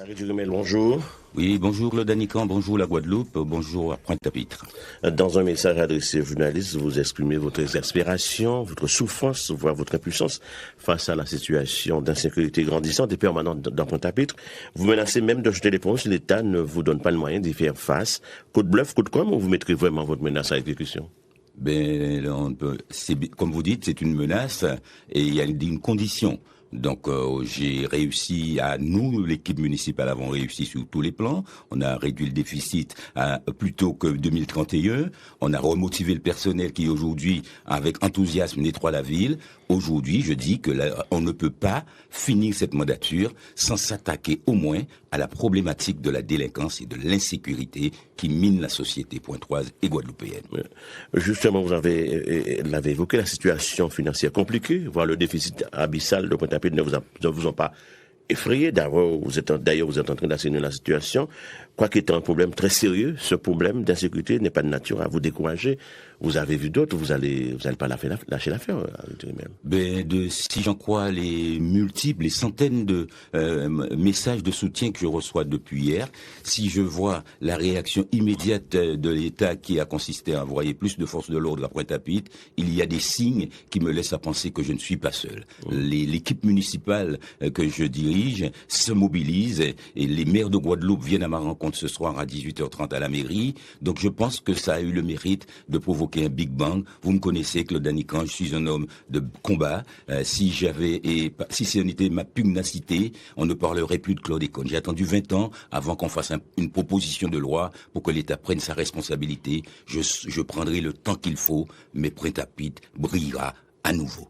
Harry Durimel, bonjour. Oui, bonjour le Danican, bonjour la Guadeloupe, bonjour à Pointe-à-Pitre. Dans un message adressé aux journalistes, vous exprimez votre exaspération, votre souffrance, voire votre impuissance face à la situation d'insécurité grandissante et permanente dans Pointe-à-Pitre. Vous menacez même de jeter l'éponge si l'État ne vous donne pas le moyen d'y faire face. Coup de bluff, coup de com', ou vous mettrez vraiment votre menace à exécution? Comme vous dites, c'est une menace et il y a une condition. Donc j'ai réussi nous, l'équipe municipale, avons réussi sur tous les plans. On a réduit le déficit à plutôt que 2031. On a remotivé le personnel qui aujourd'hui, avec enthousiasme, nettoie la ville. Aujourd'hui, je dis que on ne peut pas finir cette mandature sans s'attaquer au moins à la problématique de la délinquance et de l'insécurité qui mine la société pointoise et guadeloupéenne. Justement, vous l'avez évoqué, la situation financière compliquée, voire le déficit abyssal de Pointe-à-Pitre ne vous ont pas effrayé. D'ailleurs, vous êtes en train d'assainir la situation. Quoique étant un problème très sérieux, ce problème d'insécurité n'est pas de nature à vous décourager. Vous avez vu d'autres, vous allez pas lâcher l'affaire. Si j'en crois les centaines de messages de soutien que je reçois depuis hier, si je vois la réaction immédiate de l'État qui a consisté à envoyer plus de forces de l'ordre à Pointe-à-Pitre, il y a des signes qui me laissent à penser que je ne suis pas seul. L'équipe municipale que je dirige se mobilise et les maires de Guadeloupe viennent à ma rencontre ce soir à 18h30 à la mairie. Donc je pense que ça a eu le mérite de provoquer un Big Bang. Vous me connaissez, Claude Danican, je suis un homme de combat. Si ce n'était ma pugnacité, on ne parlerait plus de chlordécone. J'ai attendu 20 ans avant qu'on fasse une proposition de loi pour que l'État prenne sa responsabilité. Je prendrai le temps qu'il faut, mais Pointe-à-Pitre brillera à nouveau.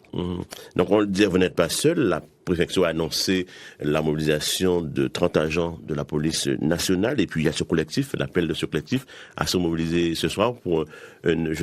Donc on le dit, vous n'êtes pas seul. La préfecture a annoncé la mobilisation de 30 agents de la police nationale, et puis il y a ce collectif, l'appel de ce collectif à se mobiliser ce soir pour un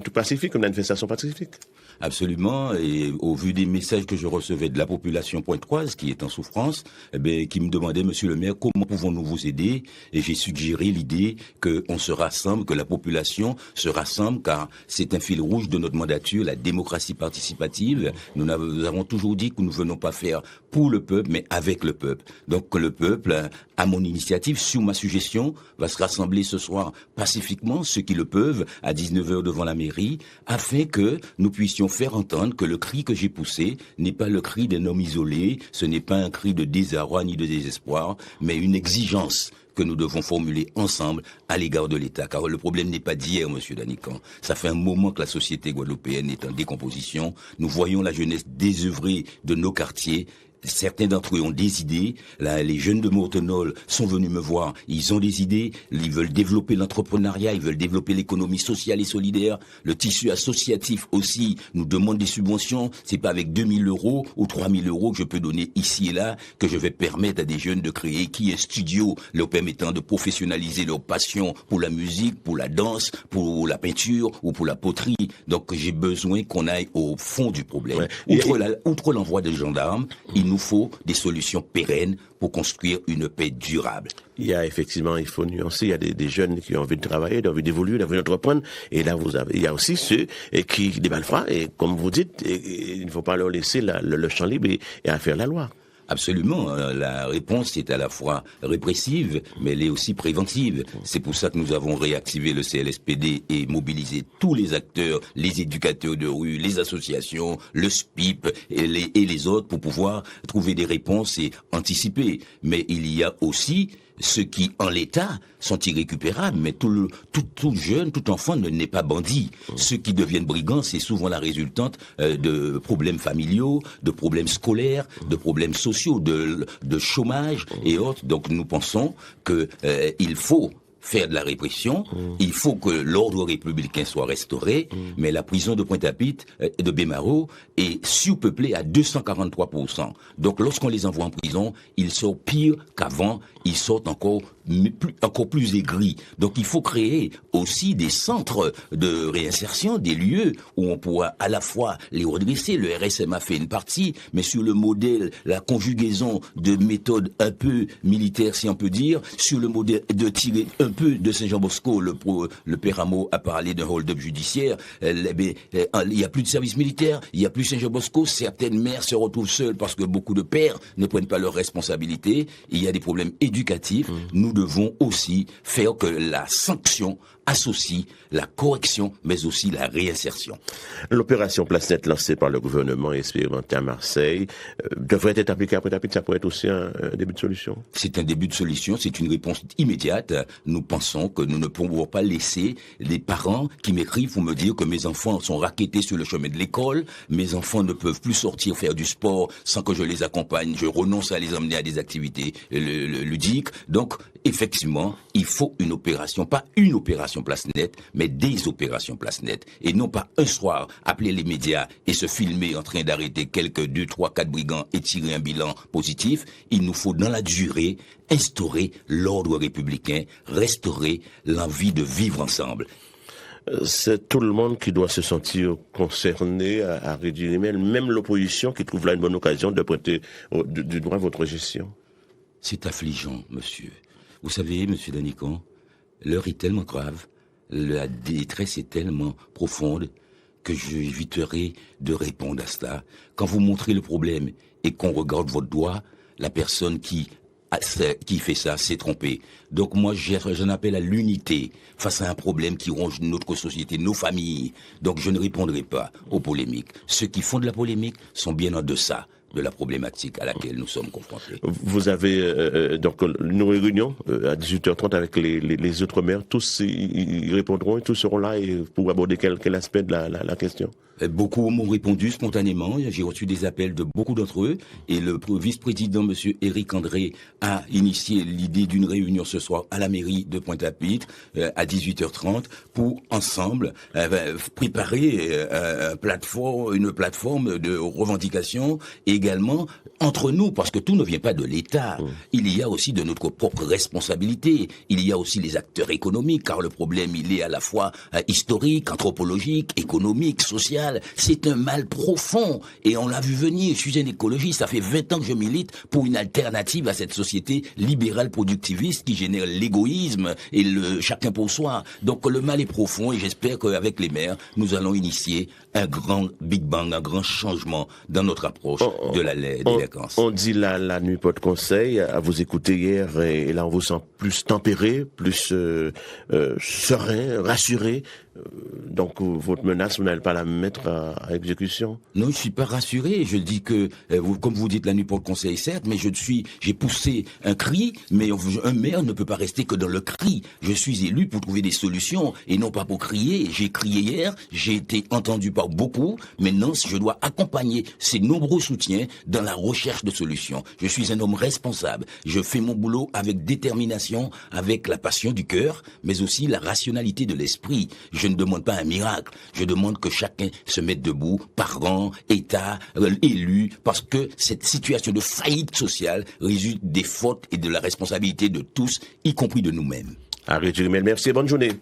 tout pacifique, une manifestation pacifique. Absolument, et au vu des messages que je recevais de la population pointoise qui est en souffrance, qui me demandait, monsieur le maire, comment pouvons-nous vous aider? Et j'ai suggéré l'idée qu'on se rassemble, que la population se rassemble, car c'est un fil rouge de notre mandature, la démocratie participative. Nous avons toujours dit que nous ne venons pas faire pour le peuple, mais avec le peuple. Donc le peuple, à mon initiative, sur ma suggestion, va se rassembler ce soir pacifiquement, ceux qui le peuvent, à 19h devant la mairie, afin que nous puissions faire entendre que le cri que j'ai poussé n'est pas le cri d'un homme isolé, ce n'est pas un cri de désarroi ni de désespoir, mais une exigence que nous devons formuler ensemble à l'égard de l'État. Car le problème n'est pas d'hier, monsieur Danican. Ça fait un moment que la société guadeloupéenne est en décomposition. Nous voyons la jeunesse désœuvrée de nos quartiers. Certains d'entre eux ont des idées. Là, les jeunes de Mortenol sont venus me voir. Ils ont des idées. Ils veulent développer l'entrepreneuriat. Ils veulent développer l'économie sociale et solidaire. Le tissu associatif aussi nous demande des subventions. C'est pas avec 2000 € ou 3000 € que je peux donner ici et là que je vais permettre à des jeunes de créer un studio leur permettant de professionnaliser leur passion pour la musique, pour la danse, pour la peinture ou pour la poterie. Donc j'ai besoin qu'on aille au fond du problème. Ouais. Outre l'envoi des gendarmes, il nous faut des solutions pérennes pour construire une paix durable. Il faut nuancer, il y a des jeunes qui ont envie de travailler, qui ont envie d'évoluer, d'envie d'entreprendre, et là il y a aussi ceux qui déballent froid, et comme vous dites, il ne faut pas leur laisser le champ libre et à faire la loi. Absolument. La réponse est à la fois répressive, mais elle est aussi préventive. C'est pour ça que nous avons réactivé le CLSPD et mobilisé tous les acteurs, les éducateurs de rue, les associations, le SPIP et les autres pour pouvoir trouver des réponses et anticiper. Mais il y a aussi ceux qui, en l'état, sont irrécupérables, mais tout jeune, tout enfant n'est pas bandit. Ceux qui deviennent brigands, c'est souvent la résultante de problèmes familiaux, de problèmes scolaires, de problèmes sociaux, de chômage et autres. Donc nous pensons que il faut faire de la répression, il faut que l'ordre républicain soit restauré, mais la prison de Pointe-à-Pitre, de Bémaro, est surpeuplée à 243%. Donc lorsqu'on les envoie en prison, ils sortent pire qu'avant, ils sortent encore encore plus aigri. Donc il faut créer aussi des centres de réinsertion, des lieux où on pourra à la fois les redresser. Le RSM a fait une partie, mais sur le modèle, la conjugaison de méthodes un peu militaires, si on peut dire, sur le modèle de tirer un peu de Saint-Jean-Bosco, le père Rameau a parlé d'un hold-up judiciaire, il y a plus de service militaire, il y a plus Saint-Jean-Bosco, certaines mères se retrouvent seules parce que beaucoup de pères ne prennent pas leurs responsabilités, il y a des problèmes éducatifs. Nous devons aussi faire que la sanction associe la correction, mais aussi la réinsertion. L'opération Place Nette lancée par le gouvernement et expérimentée à Marseille devrait être appliquée après ça pourrait être aussi un début de solution. C'est un début de solution, c'est une réponse immédiate. Nous pensons que nous ne pouvons pas laisser les parents qui m'écrivent pour me dire que mes enfants sont rackettés sur le chemin de l'école, mes enfants ne peuvent plus sortir faire du sport sans que je les accompagne, je renonce à les emmener à des activités ludiques. Donc, effectivement, il faut une opération, pas une opération Place Nette, mais des opérations Place Nette. Et non pas un soir, appeler les médias et se filmer en train d'arrêter quelques 2, 3, 4 brigands et tirer un bilan positif. Il nous faut, dans la durée, instaurer l'ordre républicain, restaurer l'envie de vivre ensemble. C'est tout le monde qui doit se sentir concerné à réduire, même l'opposition qui trouve là une bonne occasion de pointer du doigt votre gestion. C'est affligeant, monsieur. Vous savez, monsieur Danicon, l'heure est tellement grave, la détresse est tellement profonde que j'éviterai de répondre à cela. Quand vous montrez le problème et qu'on regarde votre doigt, la personne qui fait ça s'est trompée. Donc moi, j'en appelle à l'unité face à un problème qui ronge notre société, nos familles. Donc je ne répondrai pas aux polémiques. Ceux qui font de la polémique sont bien en deçà de la problématique à laquelle nous sommes confrontés. Vous avez donc une réunion à 18h30 avec les autres maires. Tous ils répondront et tous seront là et pour aborder quel aspect de la question. Beaucoup m'ont répondu spontanément. J'ai reçu des appels de beaucoup d'entre eux. Et le vice-président, monsieur Éric André, a initié l'idée d'une réunion ce soir à la mairie de Pointe-à-Pitre à 18h30 pour ensemble préparer une plateforme de revendication et également entre nous, parce que tout ne vient pas de l'État. Il y a aussi de notre propre responsabilité. Il y a aussi les acteurs économiques, car le problème, il est à la fois historique, anthropologique, économique, social. C'est un mal profond et on l'a vu venir. Je suis un écologiste, ça fait 20 ans que je milite pour une alternative à cette société libérale productiviste qui génère l'égoïsme et le chacun pour soi. Donc le mal est profond et j'espère qu'avec les maires, nous allons initier un grand Big Bang, un grand changement dans notre approche de la délinquance. On dit la nuit pas de conseil, à vous écouter hier et là on vous sent plus tempéré, plus serein, rassuré. Donc votre menace, vous n'allez pas la mettre à exécution? Non, je suis pas rassuré. Je dis que, comme vous dites, la nuit pour le conseil, certes, mais j'ai poussé un cri, mais un maire ne peut pas rester que dans le cri. Je suis élu pour trouver des solutions et non pas pour crier. J'ai crié hier, j'ai été entendu par beaucoup. Maintenant, je dois accompagner ces nombreux soutiens dans la recherche de solutions. Je suis un homme responsable. Je fais mon boulot avec détermination, avec la passion du cœur, mais aussi la rationalité de l'esprit. Je ne demande pas un miracle. Je demande que chacun se mette debout, parents, État, élus, parce que cette situation de faillite sociale résulte des fautes et de la responsabilité de tous, y compris de nous-mêmes. Henri Durimel, merci et bonne journée.